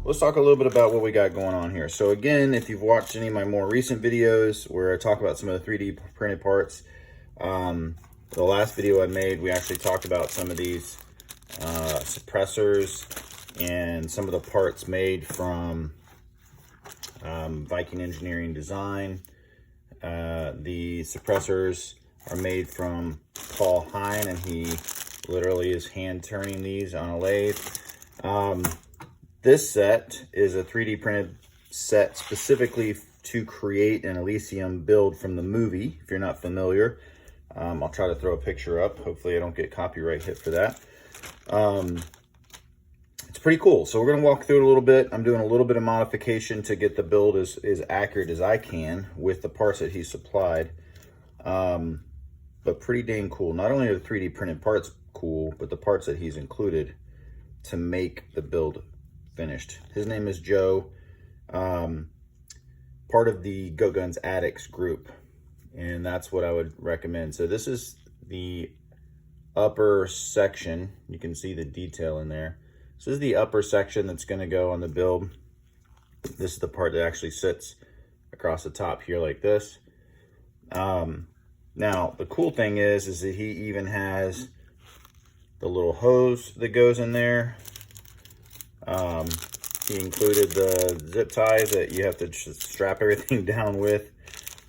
let's talk a little bit about what we got going on here. So again, if you've watched any of my more recent videos where I talk about some of the 3D printed parts, the last video I made, we actually talked about some of these suppressors and some of the parts made from Viking Engineering Design. The suppressors are made from Paul Hine, and he literally is hand turning these on a lathe. This set is a 3D printed set specifically to create an Elysium build from the movie, if you're not familiar. I'll try to throw a picture up. Hopefully I don't get copyright hit for that. It's pretty cool. So we're going to walk through it a little bit. I'm doing a little bit of modification to get the build as accurate as I can with the parts that he supplied. But pretty dang cool. Not only are the 3D printed parts cool, but the parts that he's included to make the build finished. His name is Joe, part of the GoatGuns Addicts group, and that's what I would recommend. So this is the upper section. You can see the detail in there. So this is the upper section that's going to go on the build. This is the part that actually sits across the top here like this. Now the cool thing is that he even has the little hose that goes in there. He included the zip ties that you have to just strap everything down with.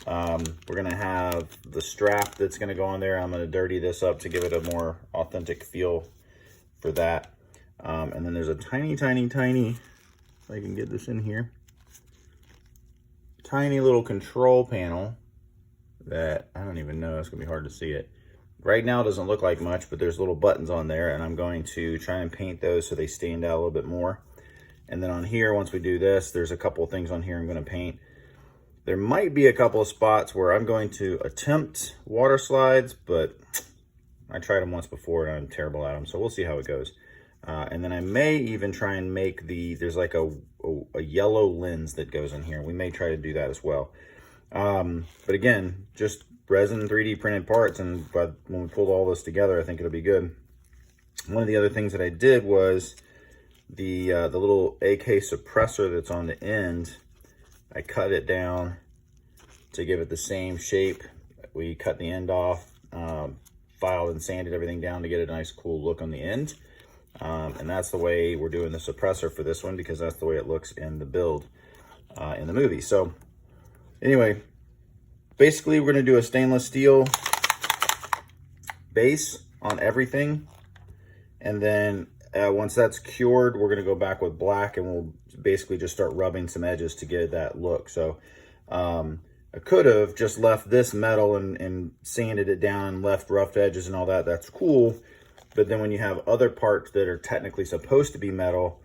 We're going to have the strap that's going to go on there. I'm going to dirty this up to give it a more authentic feel for that. And then there's a tiny, if I can get this in here, tiny little control panel that I don't even know, it's going to be hard to see it. Right now it doesn't look like much, but there's little buttons on there, and I'm going to try and paint those so they stand out a little bit more. And then on here, once we do this, there's a couple of things on here I'm going to paint. There might be a couple of spots where I'm going to attempt water slides, but I tried them once before and I'm terrible at them, so we'll see how it goes. And then I may even try and make there's like a yellow lens that goes in here. We may try to do that as well. But again, just resin 3D printed parts, and when we pulled all this together, I think it'll be good. One of the other things that I did was the little AK suppressor that's on the end. I cut it down to give it the same shape. We cut the end off, filed and sanded everything down to get a nice cool look on the end. And that's the way we're doing the suppressor for this one, because that's the way it looks in the build in the movie. So anyway, basically we're going to do a stainless steel base on everything. And then once that's cured, we're going to go back with black, and we'll basically just start rubbing some edges to get that look. So I could have just left this metal and sanded it down and left rough edges and all that. That's cool. But then when you have other parts that are technically supposed to be metal,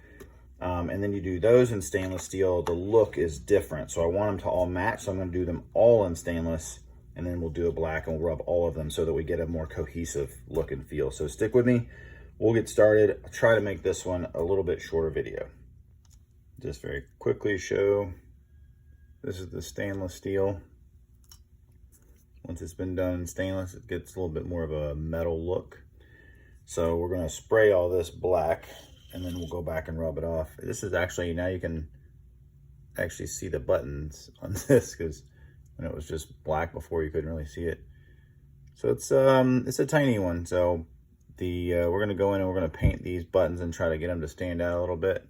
and then you do those in stainless steel, the look is different. So I want them to all match. So I'm going to do them all in stainless, and then we'll do a black and we'll rub all of them so that we get a more cohesive look and feel. So stick with me. We'll get started. I'll try to make this one a little bit shorter video. Just very quickly show, this is the stainless steel. Once it's been done in stainless, it gets a little bit more of a metal look. So we're going to spray all this black, and then we'll go back and rub it off. This is actually, now you can actually see the buttons on this, because when it was just black before, you couldn't really see it. So it's a tiny one. So we're going to go in and we're going to paint these buttons and try to get them to stand out a little bit.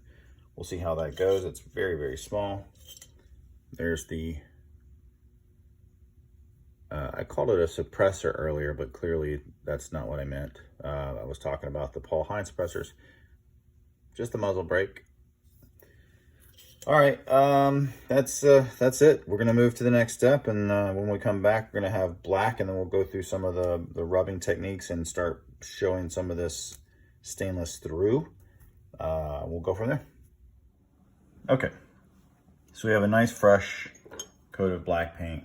We'll see how that goes. It's very, very small. There's the, I called it a suppressor earlier, but clearly that's not what I meant. I was talking about the Paul Hine suppressors. Just the muzzle brake. All right, that's it. We're gonna move to the next step, and when we come back, we're gonna have black, and then we'll go through some of the rubbing techniques and start showing some of this stainless through. We'll go from there. Okay, so we have a nice fresh coat of black paint,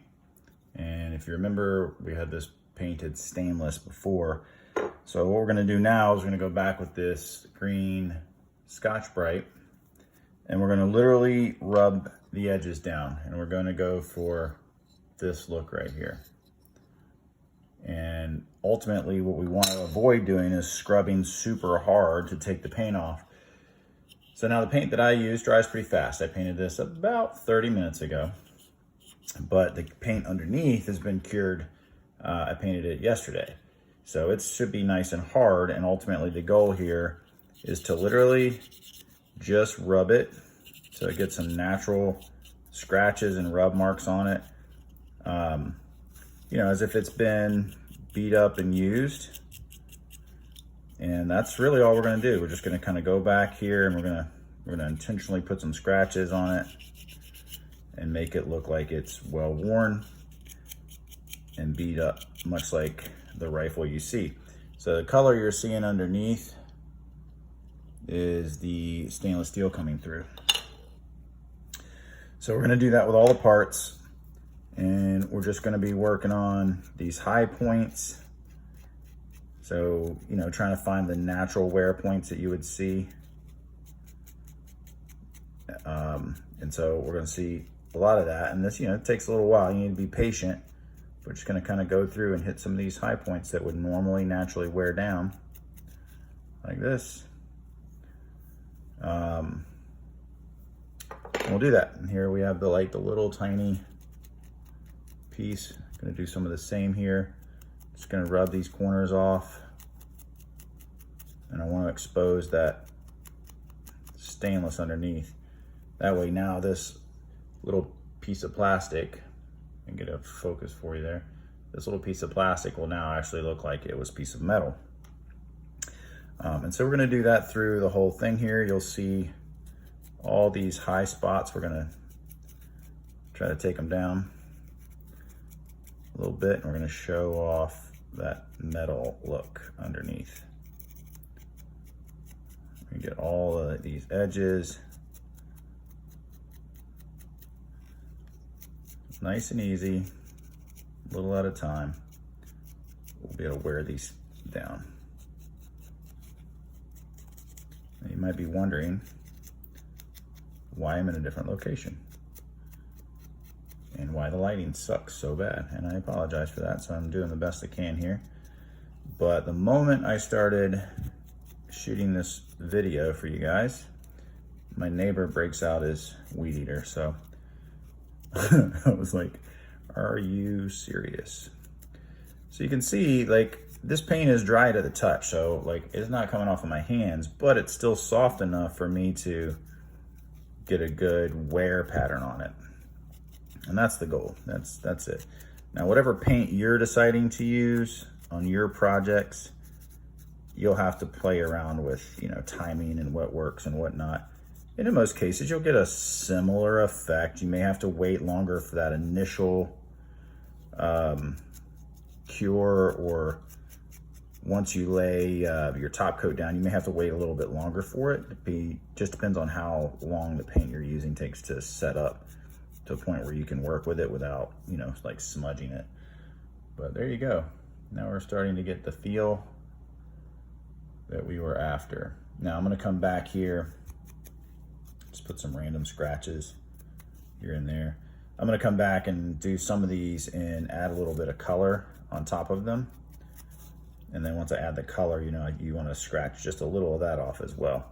and if you remember, we had this painted stainless before. So what we're gonna do now is we're gonna go back with this green Scotch-Brite, and we're gonna literally rub the edges down, and we're gonna go for this look right here. And ultimately what we want to avoid doing is scrubbing super hard to take the paint off. So now the paint that I use dries pretty fast. I painted this about 30 minutes ago, but the paint underneath has been cured. I painted it yesterday. So it should be nice and hard, and ultimately the goal here is to literally just rub it so it gets some natural scratches and rub marks on it. You know, as if it's been beat up and used. And that's really all we're gonna do. We're just gonna kind of go back here and we're gonna intentionally put some scratches on it and make it look like it's well worn and beat up, much like the rifle you see. So the color you're seeing underneath is the stainless steel coming through. So we're gonna do that with all the parts, and we're just gonna be working on these high points. So, you know, trying to find the natural wear points that you would see. And so we're gonna see a lot of that. And this, you know, it takes a little while. You need to be patient. We're just gonna kind of go through and hit some of these high points that would normally naturally wear down, like this. And we'll do that. And here we have the little tiny piece. Gonna do some of the same here. Just gonna rub these corners off. And I wanna expose that stainless underneath. That way now this little piece of plastic, and get a focus for you there, this little piece of plastic will now actually look like it was a piece of metal. And so we're gonna do that through the whole thing here. You'll see all these high spots. We're gonna try to take them down a little bit, and we're gonna show off that metal look underneath. We get all of these edges. Nice and easy, a little at a time. We'll be able to wear these down. Now you might be wondering why I'm in a different location and why the lighting sucks so bad. And I apologize for that, so I'm doing the best I can here. But the moment I started shooting this video for you guys, my neighbor breaks out his weed eater. So I was like, are you serious? So you can see, like, this paint is dry to the touch, so like it's not coming off of my hands, but it's still soft enough for me to get a good wear pattern on it. And that's the goal. That's it. Now, whatever paint you're deciding to use on your projects, you'll have to play around with, you know, timing and what works and whatnot. And in most cases, you'll get a similar effect. You may have to wait longer for that initial cure, or once you lay your top coat down, you may have to wait a little bit longer for it. Just depends on how long the paint you're using takes to set up to a point where you can work with it without, you know, like smudging it. But there you go. Now we're starting to get the feel that we were after. Now I'm gonna come back here, just put some random scratches here and there. I'm gonna come back and do some of these and add a little bit of color on top of them. And then once I add the color, you know, you wanna scratch just a little of that off as well.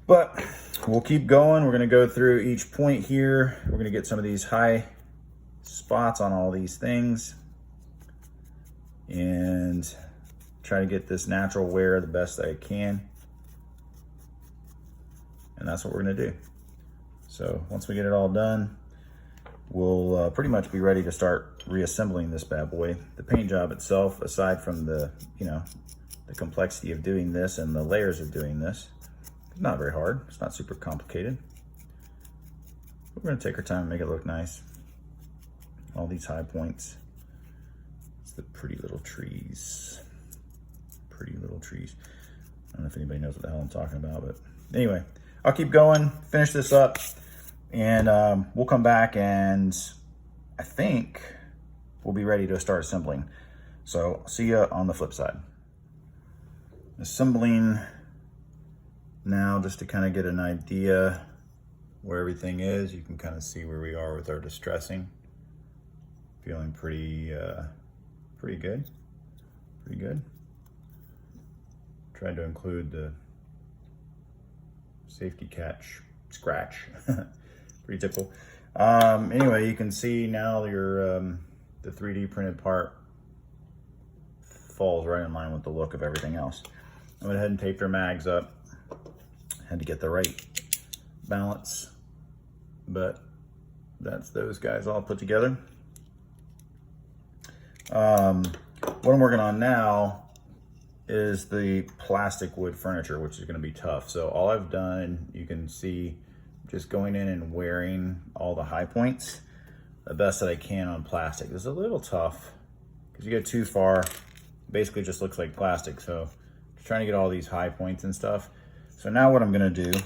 But we'll keep going. We're gonna go through each point here. We're gonna get some of these high spots on all these things and try to get this natural wear the best I can. And that's what we're gonna do. So once we get it all done, we'll pretty much be ready to start reassembling this bad boy. The paint job itself, aside from the, you know, the complexity of doing this and the layers of doing this, it's not very hard. It's not super complicated. But we're gonna take our time and make it look nice. All these high points. It's the pretty little trees. Pretty little trees. I don't know if anybody knows what the hell I'm talking about, but anyway, I'll keep going, finish this up, and we'll come back and I think we'll be ready to start assembling. So see you on the flip side. Assembling now, just to kind of get an idea where everything is. You can kind of see where we are with our distressing. Feeling pretty good, pretty good. Tried to include the safety catch, scratch. Pretty typical. Anyway, you can see now your the 3D printed part falls right in line with the look of everything else. I went ahead and taped our mags up. Had to get the right balance, but that's those guys all put together. What I'm working on now is the plastic wood furniture, which is going to be tough. So all I've done, you can see, just going in and wearing all the high points the best that I can on plastic. This is a little tough because you get too far, basically just looks like plastic. So just trying to get all these high points and stuff. So now what I'm going to do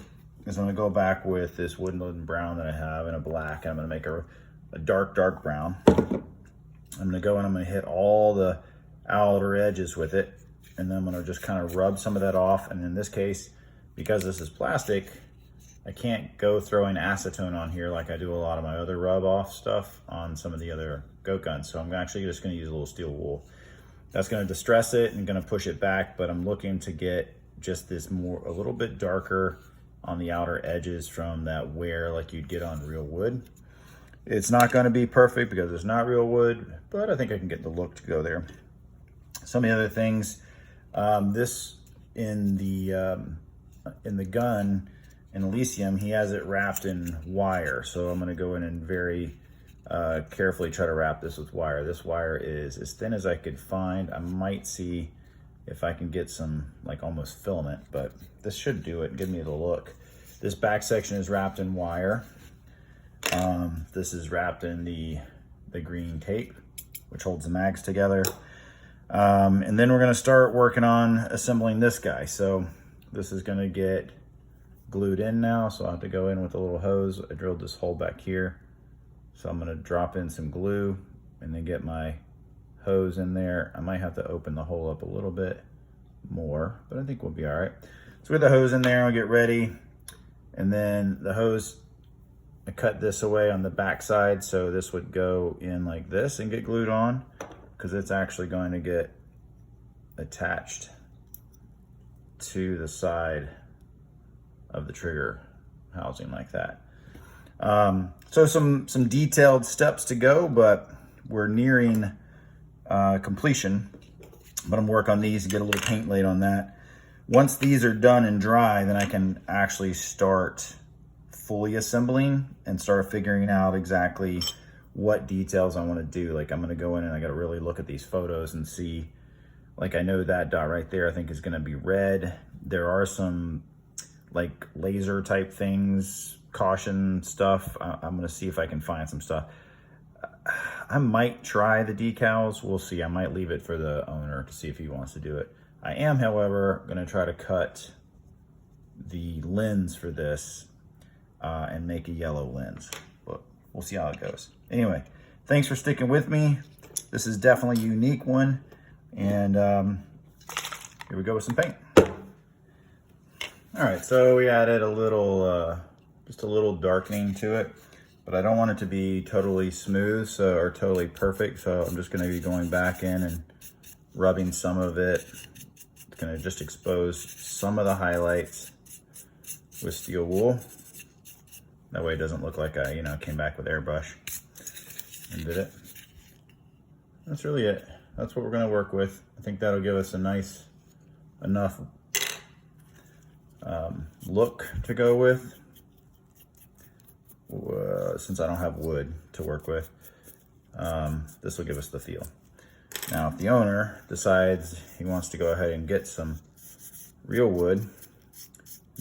is I'm going to go back with this woodland brown that I have and a black, and I'm going to make a dark brown. I'm going to go and I'm going to hit all the outer edges with it, and then I'm going to just kind of rub some of that off. And in this case, because this is plastic, I can't go throwing acetone on here like I do a lot of my other rub off stuff on some of the other GoatGuns. So I'm actually just going to use a little steel wool. That's going to distress it and going to push it back, but I'm looking to get just this a little bit darker on the outer edges from that wear like you'd get on real wood. It's not going to be perfect because it's not real wood, but I think I can get the look to go there. Some of the other things, this in the gun in Elysium, he has it wrapped in wire. So I'm going to go in and very carefully try to wrap this with wire. This wire is as thin as I could find. I might see if I can get some like almost filament, but this should do it and give me the look. This back section is wrapped in wire. This is wrapped in the green tape, which holds the mags together. And then we're going to start working on assembling this guy. So this is going to get glued in now. So I'll have to go in with a little hose. I drilled this hole back here. So I'm going to drop in some glue and then get my hose in there. I might have to open the hole up a little bit more, but I think we'll be all right. So with the hose in there, I'll get ready. And then the hose, I cut this away on the back side, so this would go in like this and get glued on, because it's actually going to get attached to the side of the trigger housing like that. So some detailed steps to go, but we're nearing completion. But I'm working on these to get a little paint laid on that. Once these are done and dry, then I can actually start fully assembling and start figuring out exactly what details I want to do. Like I'm going to go in and I got to really look at these photos and see, like I know that dot right there I think is going to be red. There are some like laser type things, caution stuff. I'm going to see if I can find some stuff. I might try the decals. We'll see. I might leave it for the owner to see if he wants to do it. I am, however, going to try to cut the lens for this and make a yellow lens, but we'll see how it goes. Anyway, thanks for sticking with me. This is definitely a unique one, and here we go with some paint. All right, so we added a little, just a little darkening to it, but I don't want it to be totally smooth or totally perfect, so I'm just going to be going back in and rubbing some of it. It's going to just expose some of the highlights with steel wool. That way it doesn't look like I, came back with airbrush and did it. That's really it. That's what we're going to work with. I think that'll give us a nice enough look to go with. Since I don't have wood to work with, this will give us the feel. Now, if the owner decides he wants to go ahead and get some real wood,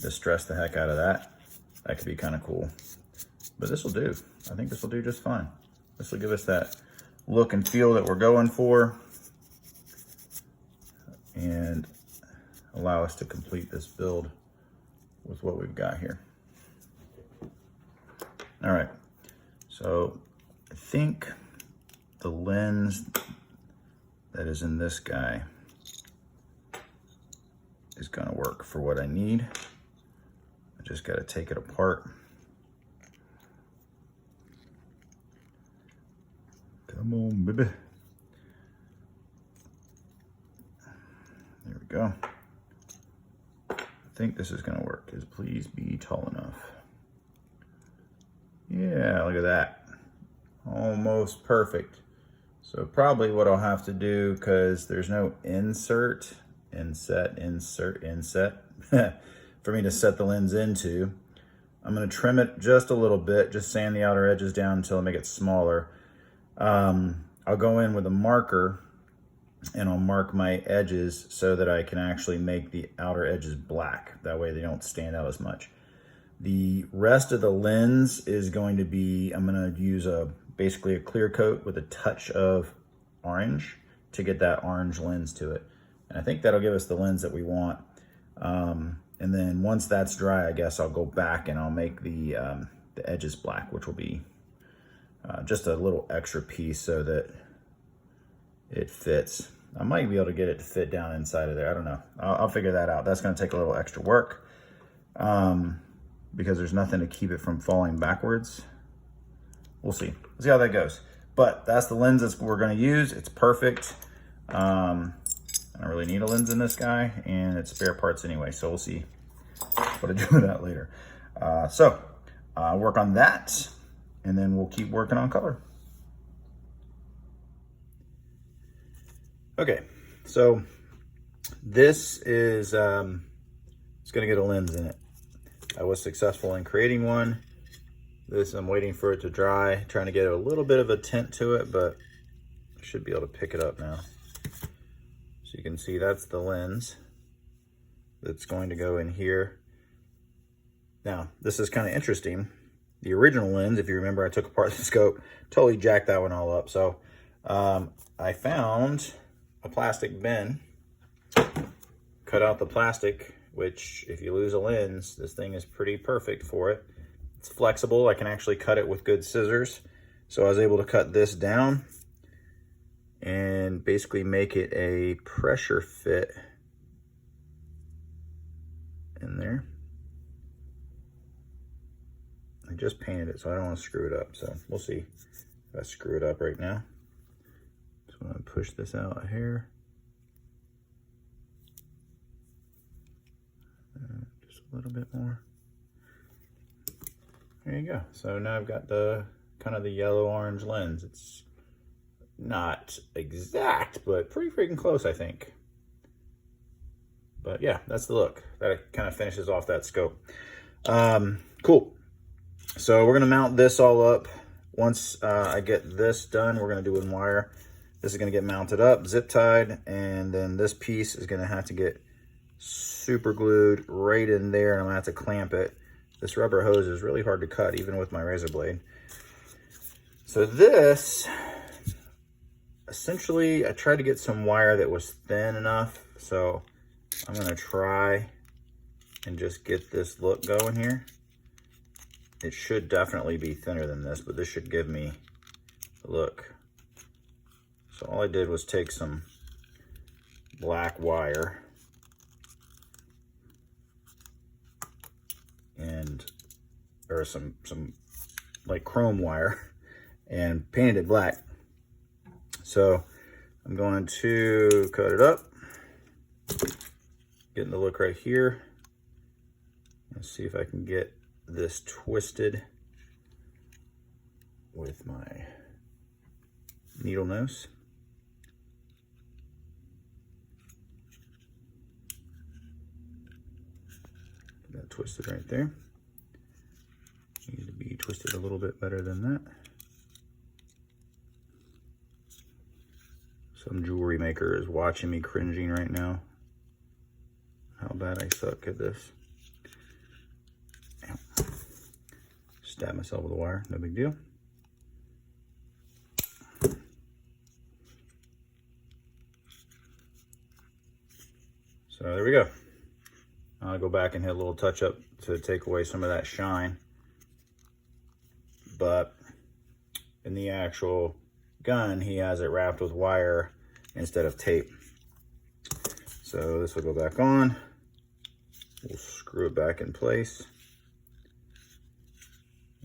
distress the heck out of that, that could be kind of cool. But this will do. I think this will do just fine. This will give us that look and feel that we're going for and allow us to complete this build with what we've got here. All right, so I think the lens that is in this guy is gonna work for what I need. I just gotta take it apart. Come on, baby. There we go. I think this is gonna work, is please be tall enough. Yeah, look at that. Almost perfect. So probably what I'll have to do, because there's no inset for me to set the lens into, I'm gonna trim it just a little bit, just sand the outer edges down until I make it smaller. I'll go in with a marker and I'll mark my edges so that I can actually make the outer edges black. That way they don't stand out as much. The rest of the lens is going to be, I'm gonna use basically a clear coat with a touch of orange to get that orange lens to it. And I think that'll give us the lens that we want. And then once that's dry, I guess I'll go back and I'll make the edges black, which will be just a little extra piece so that it fits. I might be able to get it to fit down inside of there. I don't know. I'll figure that out. That's going to take a little extra work because there's nothing to keep it from falling backwards. We'll see. We'll see how that goes. But that's the lens that we're going to use. It's perfect. I don't really need a lens in this guy, and it's spare parts anyway, so we'll see what I do with that later. Work on that, and then we'll keep working on color. Okay, so this is it's gonna get a lens in it. I was successful in creating one. This, I'm waiting for it to dry, trying to get a little bit of a tint to it, but I should be able to pick it up now. So you can see that's the lens that's going to go in here. Now, this is kind of interesting. The original lens, if you remember, I took apart the scope, totally jacked that one all up. So I found a plastic bin, cut out the plastic, which if you lose a lens, this thing is pretty perfect for it. It's flexible. I can actually cut it with good scissors. So I was able to cut this down and basically make it a pressure fit in there. I just painted it, so I don't want to screw it up. So we'll see if I screw it up right now. So I'm going to push this out a hair. Just a little bit more. There you go. So now I've got the kind of the yellow-orange lens. It's not exact, but pretty freaking close, I think. But yeah, that's the look. That kind of finishes off that scope. Cool. So we're gonna mount this all up. Once I get this done, we're gonna do it in wire. This is gonna get mounted up, zip tied, and then this piece is gonna have to get super glued right in there, and I'm gonna have to clamp it. This rubber hose is really hard to cut, even with my razor blade. So this, essentially, I tried to get some wire that was thin enough. So I'm gonna try and just get this look going here. It should definitely be thinner than this, but this should give me a look. So all I did was take some black wire or some like chrome wire and painted it black. So I'm going to cut it up, getting the look right here. Let's see if I can get this twisted with my needle nose. Get that twisted right there. Needs to be twisted a little bit better than that. Some jewelry maker is watching me cringing right now. How bad I suck at this. Stab myself with a wire, no big deal. So there we go. I'll go back and hit a little touch up to take away some of that shine. But in the actual gun, he has it wrapped with wire instead of tape. So this will go back on. We'll screw it back in place.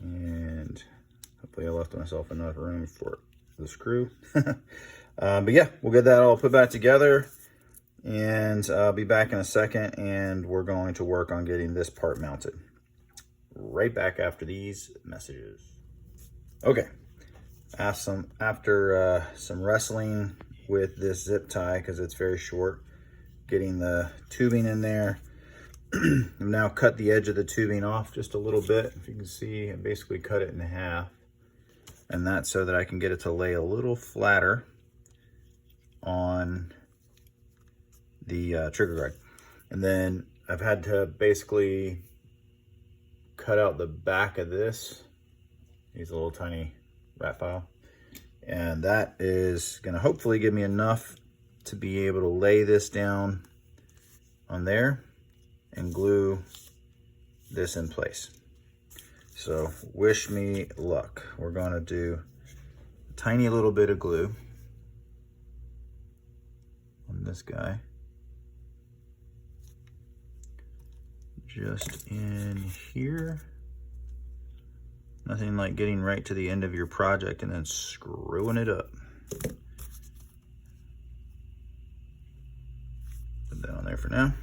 And hopefully I left myself enough room for the screw. But yeah, we'll get that all put back together. And I'll be back in a second, and we're going to work on getting this part mounted. Right back after these messages. Okay, after some wrestling with this zip tie, because it's very short, getting the tubing in there. I've now cut the edge of the tubing off just a little bit. If you can see, I basically cut it in half. And that's so that I can get it to lay a little flatter on the trigger guard. And then I've had to basically cut out the back of this. These little tiny rat file. And that is gonna hopefully give me enough to be able to lay this down on there and glue this in place. So wish me luck. We're gonna do a tiny little bit of glue on this guy. Just in here. Nothing like getting right to the end of your project and then screwing it up. Put that on there for now.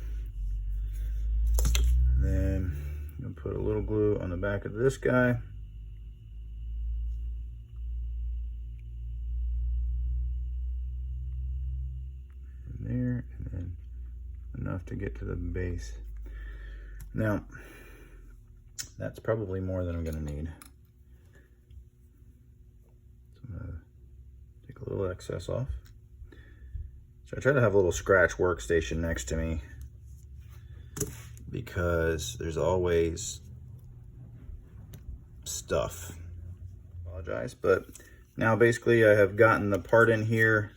Then I'm gonna put a little glue on the back of this guy. And there, and then enough to get to the base. Now, that's probably more than I'm gonna need. So I'm gonna take a little excess off. So I try to have a little scratch workstation next to me, because there's always stuff. Apologize, but now basically I have gotten the part in here.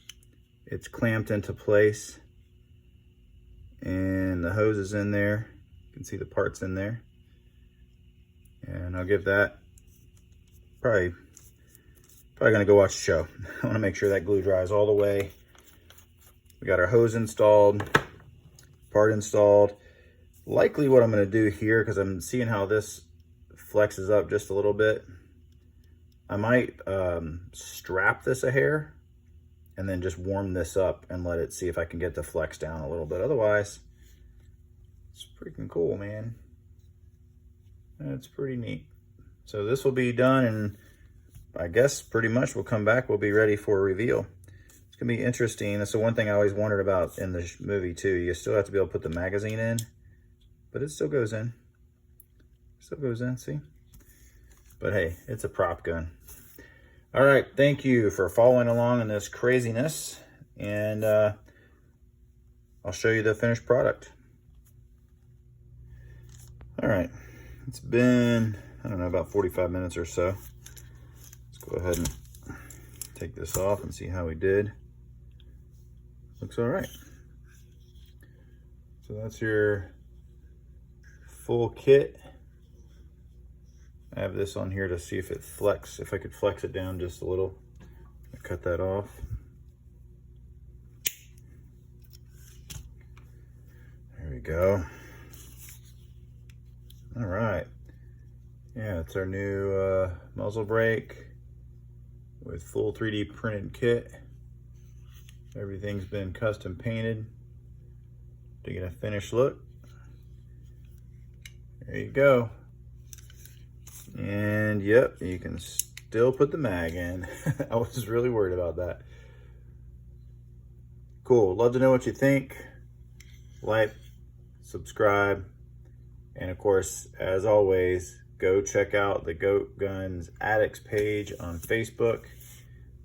It's clamped into place and the hose is in there. You can see the parts in there. And I'll give that probably gonna go watch the show. I wanna make sure that glue dries all the way. We got our hose installed, part installed. Likely what I'm gonna do here, because I'm seeing how this flexes up just a little bit, I might strap this a hair and then just warm this up and let it see if I can get the flex down a little bit. Otherwise, it's freaking cool, man. It's pretty neat. So this will be done, and I guess pretty much we'll come back, we'll be ready for a reveal. It's gonna be interesting. That's the one thing I always wondered about in the movie too. You still have to be able to put the magazine in, but it still goes in. Still goes in, see? But hey, it's a prop gun. All right, thank you for following along in this craziness, and I'll show you the finished product. All right, it's been, I don't know, about 45 minutes or so. Let's go ahead and take this off and see how we did. Looks all right. So that's your full kit. I have this on here to see if it if I could flex it down just a little. I cut that off. There we go. All right. Yeah, it's our new muzzle brake with full 3D printed kit. Everything's been custom painted to get a finished look. There you go. And yep, you can still put the mag in. I was really worried about that. Cool, love to know what you think. Like, subscribe, and of course, as always, go check out the GoatGuns Addicts page on Facebook,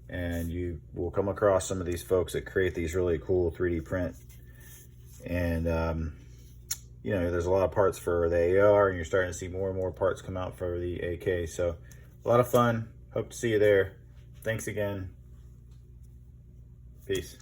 and you will come across some of these folks that create these really cool 3D print. And you know, there's a lot of parts for the AR, and you're starting to see more and more parts come out for the AK. So a lot of fun. Hope to see you there. Thanks again. Peace.